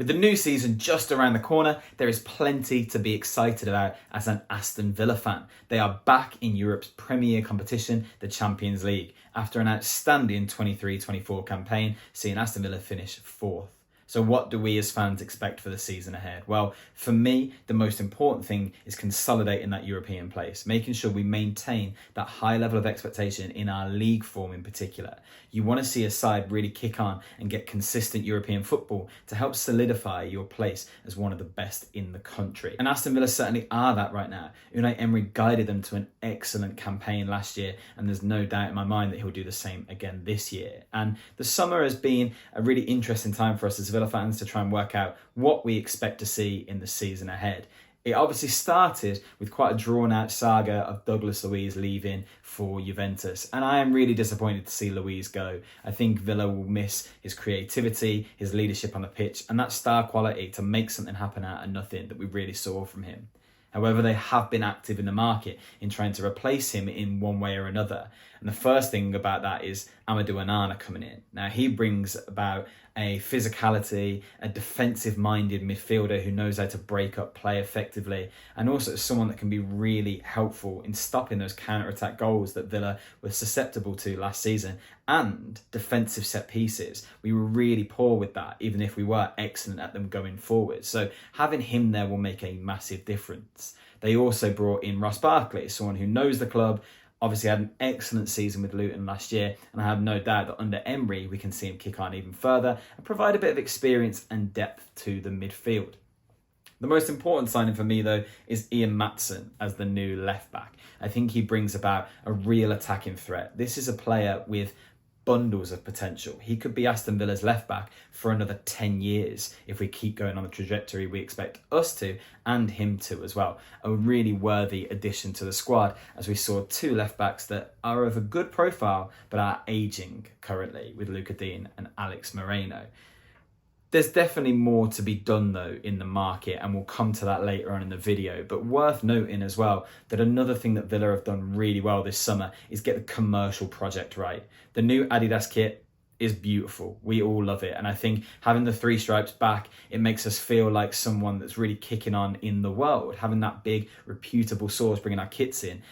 With the new season just around the corner, there is plenty to be excited about as an Aston Villa fan. They are back in Europe's premier competition, the Champions League, after an outstanding 23-24 campaign, seeing Aston Villa finish fourth. So what do we as fans expect for the season ahead? Well, for me, the most important thing is consolidating that European place, making sure we maintain that high level of expectation in our league form in particular. You want to see a side really kick on and get consistent European football to help solidify your place as one of the best in the country. And Aston Villa certainly are that right now. Unai Emery guided them to an excellent campaign last year, and there's no doubt in my mind that he'll do the same again this year. And the summer has been a really interesting time for us as Villa fans to try and work out what we expect to see in the season ahead. It obviously started with quite a drawn-out saga of Douglas Luiz leaving for Juventus, and I am really disappointed to see Luiz go. I think Villa will miss his creativity, his leadership on the pitch, and that star quality to make something happen out of nothing that we really saw from him. However, they have been active in the market in trying to replace him in one way or another. And the first thing about that is Amadou Onana coming in. Now, he brings about a physicality, a defensive-minded midfielder who knows how to break up play effectively, and also someone that can be really helpful in stopping those counter-attack goals that Villa were susceptible to last season, and defensive set pieces. We were really poor with that, even if we were excellent at them going forward. So having him there will make a massive difference. They also brought in Ross Barkley, someone who knows the club, obviously had an excellent season with Luton last year, and I have no doubt that under Emery we can see him kick on even further and provide a bit of experience and depth to the midfield. The most important signing for me, though, is Ian Maatsen as the new left-back. I think he brings about a real attacking threat. This is a player with bundles of potential. He could be Aston Villa's left-back for another 10 years if we keep going on the trajectory we expect us to, and him to as well. A really worthy addition to the squad, as we saw two left-backs that are of a good profile but are ageing currently with Luca Dean and Alex Moreno. There's definitely more to be done though in the market, and we'll come to that later on in the video, but worth noting as well that another thing that Villa have done really well this summer is get the commercial project right. The new Adidas kit is beautiful. We all love it, and I think having the three stripes back, it makes us feel like someone that's really kicking on in the world, having that big reputable source bringing our kits in.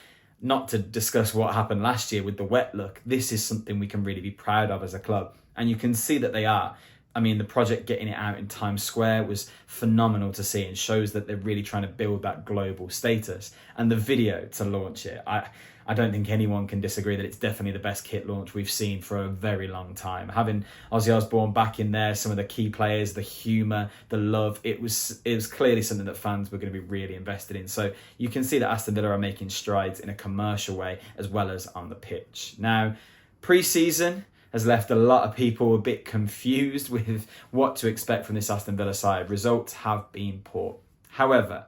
Not to discuss what happened last year with the wet look, this is something we can really be proud of as a club, and you can see that they are. I mean, the project getting it out in Times Square was phenomenal to see, and shows that they're really trying to build that global status. And the video to launch it, I don't think anyone can disagree that it's definitely the best kit launch we've seen for a very long time. Having Ozzy Osbourne back in there, some of the key players, the humour, the love, it was clearly something that fans were going to be really invested in. So you can see that Aston Villa are making strides in a commercial way as well as on the pitch. Now, pre-season has left a lot of people a bit confused with what to expect from this Aston Villa side. Results have been poor. However,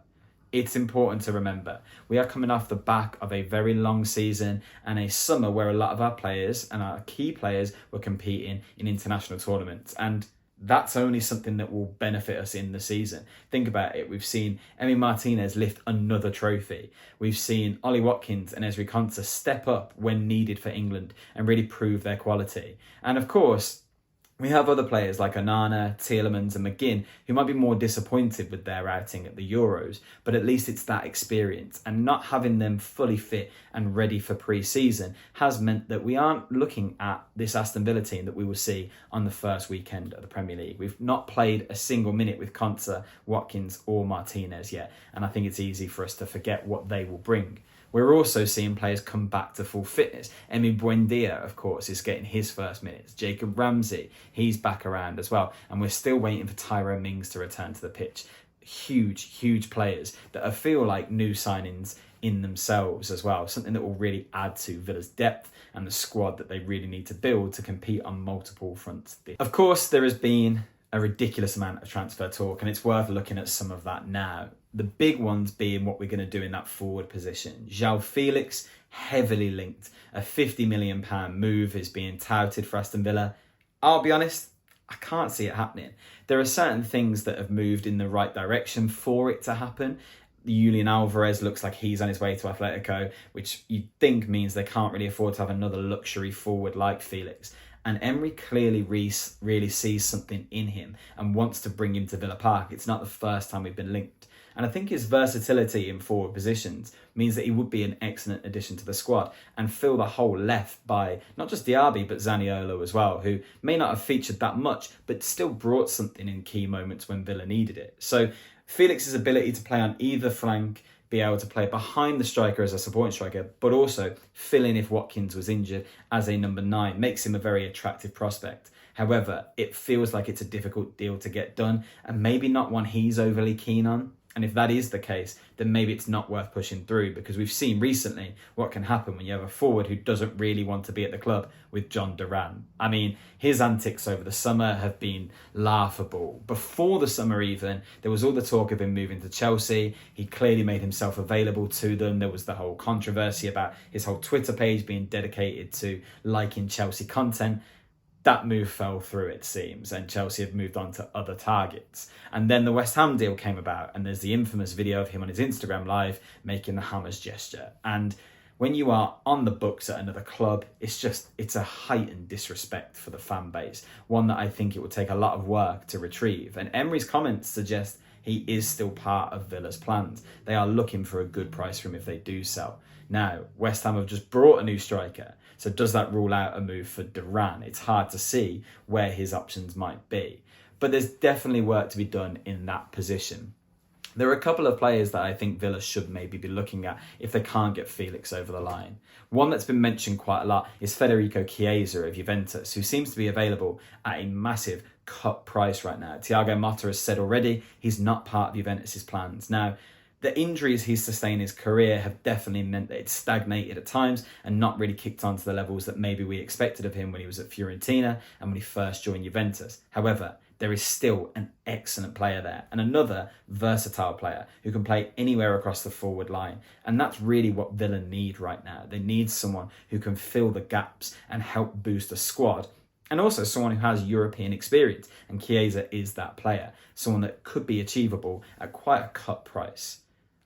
it's important to remember we are coming off the back of a very long season and a summer where a lot of our players and our key players were competing in international tournaments, and that's only something that will benefit us in the season. Think about it. We've seen Emi Martinez lift another trophy. We've seen Ollie Watkins and Ezri Konsa step up when needed for England and really prove their quality. And of course, we have other players like Onana, Tielemans and McGinn who might be more disappointed with their outing at the Euros, but at least it's that experience, and not having them fully fit and ready for pre-season has meant that we aren't looking at this Aston Villa team that we will see on the first weekend of the Premier League. We've not played a single minute with Konsa, Watkins or Martinez yet, and I think it's easy for us to forget what they will bring. We're also seeing players come back to full fitness. Emi Buendia, of course, is getting his first minutes. Jacob Ramsey, he's back around as well. And we're still waiting for Tyrone Mings to return to the pitch. Huge players that I feel like new signings in themselves as well. Something that will really add to Villa's depth and the squad that they really need to build to compete on multiple fronts. Of course, there has been a ridiculous amount of transfer talk, and it's worth looking at some of that now. The big ones being what we're going to do in that forward position. João Felix, heavily linked. A £50 million move is being touted for Aston Villa. I'll be honest, I can't see it happening. There are certain things that have moved in the right direction for it to happen. Julian Alvarez looks like he's on his way to Atletico, which you'd think means they can't really afford to have another luxury forward like Felix. And Emery clearly really sees something in him and wants to bring him to Villa Park. It's not the first time we've been linked. And I think his versatility in forward positions means that he would be an excellent addition to the squad and fill the hole left by not just Diaby, but Zaniolo as well, who may not have featured that much, but still brought something in key moments when Villa needed it. So Felix's ability to play on either flank, be able to play behind the striker as a supporting striker, but also fill in if Watkins was injured as a number 9, makes him a very attractive prospect. However, it feels like it's a difficult deal to get done and maybe not one he's overly keen on. And if that is the case, then maybe it's not worth pushing through, because we've seen recently what can happen when you have a forward who doesn't really want to be at the club with John Duran. I mean, his antics over the summer have been laughable. Before the summer even, there was all the talk of him moving to Chelsea. He clearly made himself available to them. There was the whole controversy about his whole Twitter page being dedicated to liking Chelsea content. That move fell through, it seems, and Chelsea have moved on to other targets. And then the West Ham deal came about, and there's the infamous video of him on his Instagram live making the hammers gesture. And when you are on the books at another club, it's a heightened disrespect for the fan base, one that I think it would take a lot of work to retrieve. And Emery's comments suggest he is still part of Villa's plans. They are looking for a good price for him if they do sell. Now, West Ham have just brought a new striker. So does that rule out a move for Duran? It's hard to see where his options might be. But there's definitely work to be done in that position. There are a couple of players that I think Villa should maybe be looking at if they can't get Felix over the line. One that's been mentioned quite a lot is Federico Chiesa of Juventus, who seems to be available at a massive cut price right now. Thiago Motta has said already he's not part of Juventus's plans. Now, the injuries he's sustained in his career have definitely meant that it's stagnated at times and not really kicked on to the levels that maybe we expected of him when he was at Fiorentina and when he first joined Juventus. However, there is still an excellent player there and another versatile player who can play anywhere across the forward line. And that's really what Villa need right now. They need someone who can fill the gaps and help boost the squad. And also someone who has European experience. And Chiesa is that player. Someone that could be achievable at quite a cut price.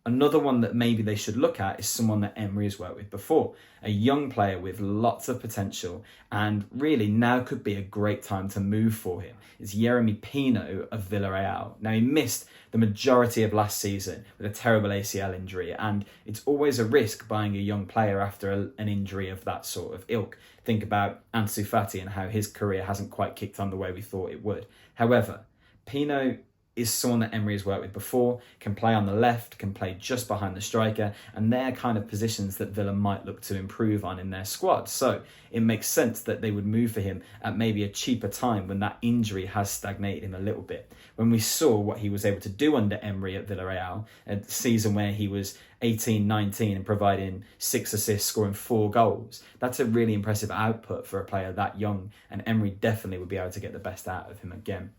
Another one that maybe they should look at is someone that Emery has worked with before. A young player with lots of potential, and really now could be a great time to move for him. It's Yeremy Pino of Villarreal. Now, he missed the majority of last season with a terrible ACL injury, and it's always a risk buying a young player after an injury of that sort of ilk. Think about Ansu Fati and how his career hasn't quite kicked on the way we thought it would. However, Pino is someone that Emery has worked with before, can play on the left, can play just behind the striker, and they're kind of positions that Villa might look to improve on in their squad. So it makes sense that they would move for him at maybe a cheaper time when that injury has stagnated him a little bit. When we saw what he was able to do under Emery at Villarreal, a season where he was 18-19 and providing 6 assists, scoring 4 goals, that's a really impressive output for a player that young, and Emery definitely would be able to get the best out of him again.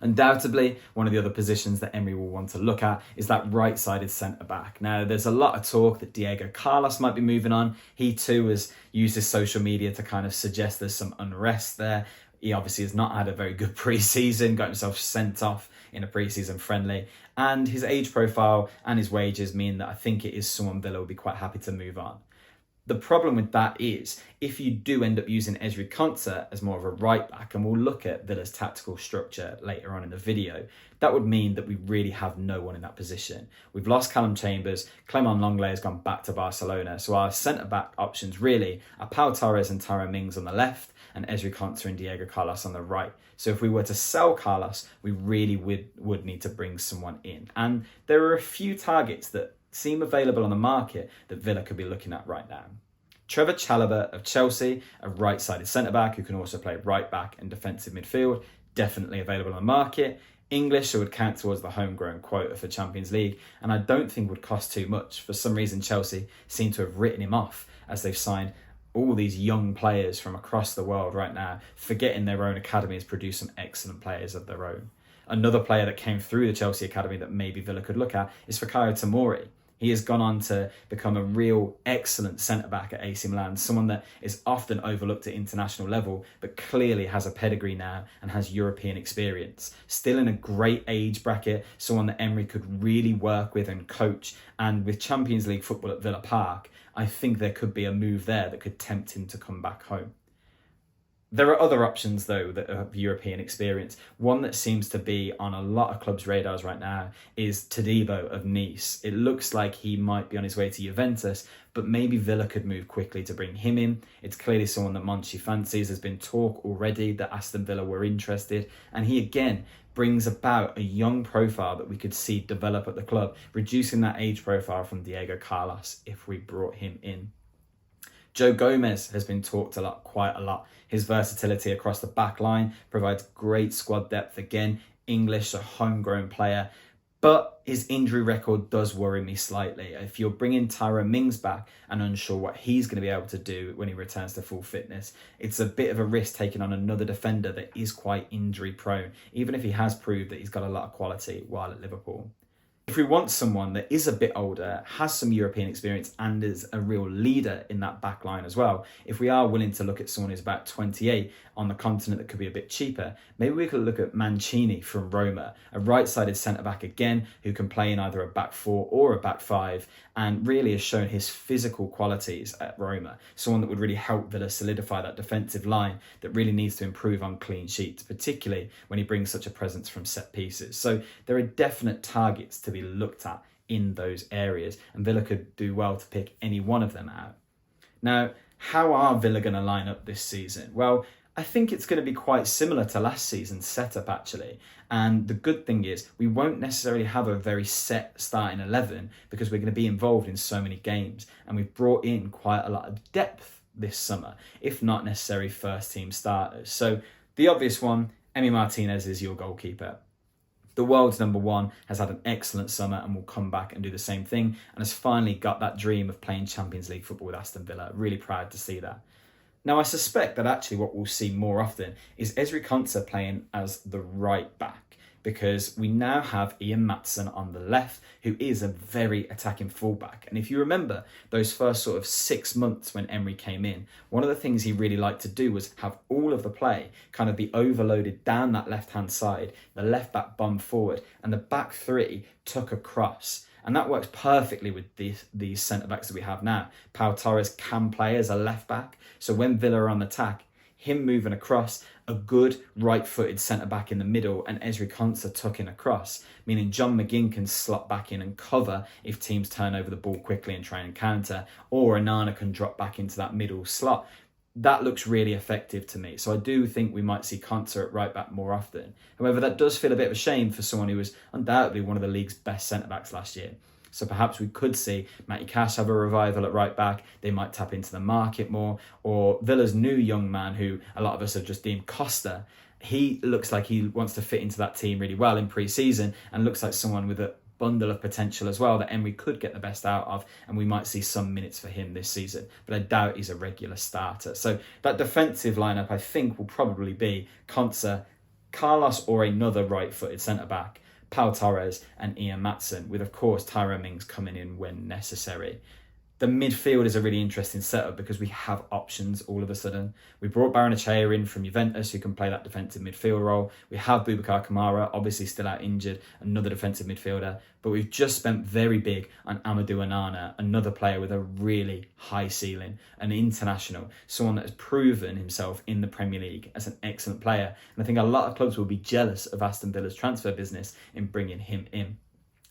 Undoubtedly, one of the other positions that Emery will want to look at is that right-sided centre-back. Now, there's a lot of talk that Diego Carlos might be moving on. He too has used his social media to kind of suggest there's some unrest there. He obviously has not had a very good pre-season, got himself sent off in a pre-season friendly. And his age profile and his wages mean that I think it is someone Villa will be quite happy to move on. The problem with that is, if you do end up using Ezri Konsa as more of a right back, and we'll look at Villa's tactical structure later on in the video, that would mean that we really have no one in that position. We've lost Callum Chambers, Clement Lenglet has gone back to Barcelona, so our centre-back options really are Pau Torres and Tyrone Mings on the left, and Ezri Konsa and Diego Carlos on the right. So if we were to sell Carlos, we really would need to bring someone in. And there are a few targets that seem available on the market that Villa could be looking at right now. Trevor Chalobah of Chelsea, a right-sided centre-back who can also play right-back and defensive midfield, definitely available on the market. English, who would count towards the homegrown quota for Champions League, and I don't think would cost too much. For some reason, Chelsea seem to have written him off as they've signed all these young players from across the world right now, forgetting their own academies produce some excellent players of their own. Another player that came through the Chelsea academy that maybe Villa could look at is Fikayo Tomori. He has gone on to become a real excellent centre-back at AC Milan, someone that is often overlooked at international level, but clearly has a pedigree now and has European experience. Still in a great age bracket, someone that Emery could really work with and coach. And with Champions League football at Villa Park, I think there could be a move there that could tempt him to come back home. There are other options, though, that have European experience. One that seems to be on a lot of clubs' radars right now is Todibo of Nice. It looks like he might be on his way to Juventus, but maybe Villa could move quickly to bring him in. It's clearly someone that Monchi fancies. There's been talk already that Aston Villa were interested, and he again brings about a young profile that we could see develop at the club, reducing that age profile from Diego Carlos if we brought him in. Joe Gomez has been talked quite a lot. His versatility across the back line provides great squad depth. Again, English, a homegrown player. But his injury record does worry me slightly. If you're bringing Tyrone Mings back and unsure what he's going to be able to do when he returns to full fitness, it's a bit of a risk taking on another defender that is quite injury prone, even if he has proved that he's got a lot of quality while at Liverpool. If we want someone that is a bit older, has some European experience and is a real leader in that back line as well, if we are willing to look at someone who's about 28 on the continent that could be a bit cheaper, maybe we could look at Mancini from Roma, a right-sided centre-back again who can play in either a back four or a back five and really has shown his physical qualities at Roma. Someone that would really help Villa solidify that defensive line that really needs to improve on clean sheets, particularly when he brings such a presence from set pieces. So there are definite targets to be looked at in those areas, and Villa could do well to pick any one of them out. Now, how are Villa going to line up this season? Well, I think it's going to be quite similar to last season's setup, actually. And the good thing is we won't necessarily have a very set starting 11 because we're going to be involved in so many games. And we've brought in quite a lot of depth this summer, if not necessary first team starters. So the obvious one, Emi Martinez is your goalkeeper. The world's number one has had an excellent summer and will come back and do the same thing and has finally got that dream of playing Champions League football with Aston Villa. Really proud to see that. Now, I suspect that actually what we'll see more often is Ezri Konsa playing as the right back because we now have Ian Maatsen on the left, who is a very attacking fullback. And if you remember those first sort of 6 months when Emery came in, one of the things he really liked to do was have all of the play kind of be overloaded down that left-hand side, the left back bummed forward, and the back three took across. And that works perfectly with these centre-backs that we have now. Pau Torres can play as a left-back. So when Villa are on the attack, him moving across, a good right-footed centre-back in the middle, and Ezri Konsa tucking across, meaning John McGinn can slot back in and cover if teams turn over the ball quickly and try and counter, or Onana can drop back into that middle slot. That looks really effective to me. So I do think we might see Konsa at right back more often. However, that does feel a bit of a shame for someone who was undoubtedly one of the league's best centre-backs last year. So perhaps we could see Matty Cash have a revival at right back. They might tap into the market more. Or Villa's new young man, who a lot of us have just deemed Costa, he looks like he wants to fit into that team really well in pre-season and looks like someone with a bundle of potential as well that Emery could get the best out of, and we might see some minutes for him this season, but I doubt he's a regular starter. So that defensive lineup I think will probably be Konsa, Carlos or another right-footed centre-back, Pau Torres and Ian Maatsen, with of course Tyrone Mings coming in when necessary. The midfield is a really interesting setup because we have options all of a sudden. We brought Barrenechea in from Juventus who can play that defensive midfield role. We have Boubacar Kamara, obviously still out injured, another defensive midfielder. But we've just spent very big on Amadou Onana, another player with a really high ceiling, an international, someone that has proven himself in the Premier League as an excellent player. And I think a lot of clubs will be jealous of Aston Villa's transfer business in bringing him in.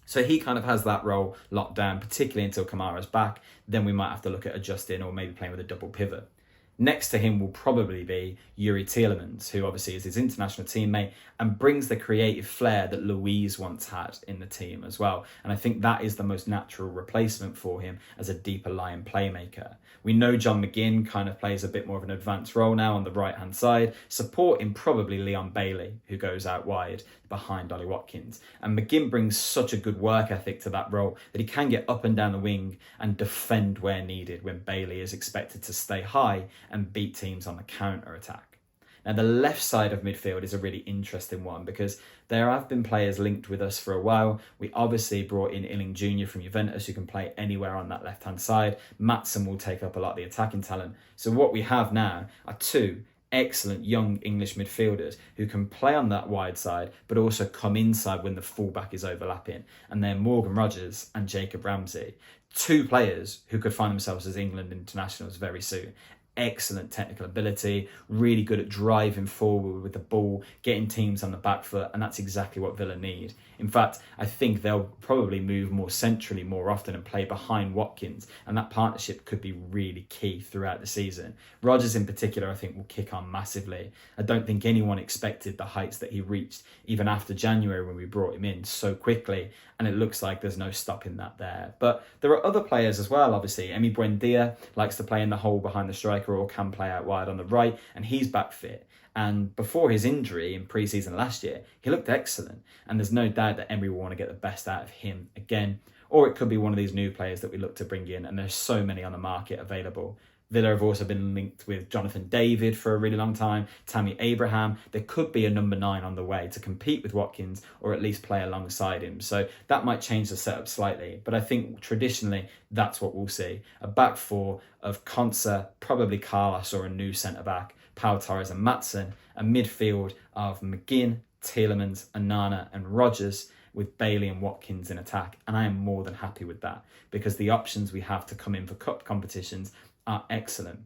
So he kind of has that role locked down, particularly until Kamara's back. Then we might have to look at adjusting or maybe playing with a double pivot. Next to him will probably be Yuri Tielemans, who obviously is his international teammate and brings the creative flair that Louise once had in the team as well. And I think that is the most natural replacement for him as a deeper lying playmaker. We know John McGinn kind of plays a bit more of an advanced role now on the right-hand side, supporting probably Leon Bailey, who goes out wide behind Ollie Watkins. And McGinn brings such a good work ethic to that role that he can get up and down the wing and defend where needed when Bailey is expected to stay high and beat teams on the counter-attack. Now, the left side of midfield is a really interesting one because there have been players linked with us for a while. We obviously brought in Illing Jr. from Juventus who can play anywhere on that left-hand side. Maatsen will take up a lot of the attacking talent. So what we have now are two excellent young English midfielders who can play on that wide side but also come inside when the fullback is overlapping. And they're Morgan Rogers and Jacob Ramsey. Two players who could find themselves as England internationals very soon. excellent technical ability, really good at driving forward with the ball, getting teams on the back foot, and that's exactly what Villa need. In fact, I think they'll probably move more centrally more often and play behind Watkins, and that partnership could be really key throughout the season. Rodgers in particular, I think, will kick on massively. I don't think anyone expected the heights that he reached even after January when we brought him in so quickly, and it looks like there's no stopping that there. But there are other players as well, obviously. Emi Buendia likes to play in the hole behind the striker or can play out wide on the right, and he's back fit. And before his injury in pre-season last year, he looked excellent. And there's no doubt that Emery will want to get the best out of him again. Or it could be one of these new players that we look to bring in, and there's so many on the market available. Villa have also been linked with Jonathan David for a really long time, Tammy Abraham. There could be a number 9 on the way to compete with Watkins or at least play alongside him. So that might change the setup slightly. But I think traditionally that's what we'll see. A back four of Konsa, probably Carlos or a new centre-back, Pau Torres and Maatsen, a midfield of McGinn, Tielemans, Onana and Rodgers, with Bailey and Watkins in attack. And I am more than happy with that because the options we have to come in for cup competitions are excellent.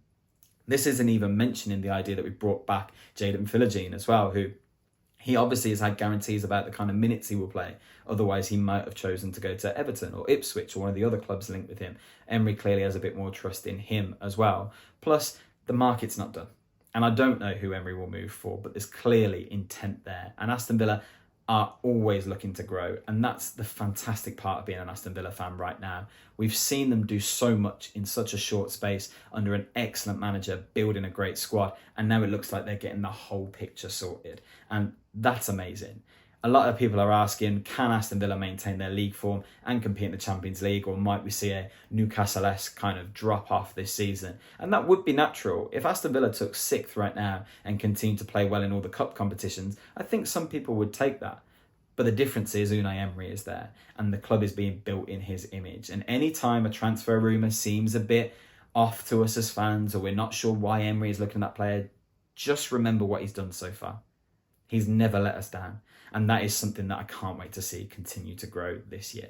This isn't even mentioning the idea that we brought back Jadon Philogene as well, who he obviously has had guarantees about the kind of minutes he will play. Otherwise, he might have chosen to go to Everton or Ipswich or one of the other clubs linked with him. Emery clearly has a bit more trust in him as well. Plus, the market's not done. And I don't know who Emery will move for, but there's clearly intent there. And Aston Villa are always looking to grow. And that's the fantastic part of being an Aston Villa fan right now. We've seen them do so much in such a short space under an excellent manager, building a great squad. And now it looks like they're getting the whole picture sorted. And that's amazing. A lot of people are asking, can Aston Villa maintain their league form and compete in the Champions League, or might we see a Newcastle-esque kind of drop off this season? And that would be natural. If Aston Villa took 6th right now and continued to play well in all the cup competitions, I think some people would take that. But the difference is Unai Emery is there and the club is being built in his image. And any time a transfer rumour seems a bit off to us as fans, or we're not sure why Emery is looking at that player, just remember what he's done so far. He's never let us down. And that is something that I can't wait to see continue to grow this year.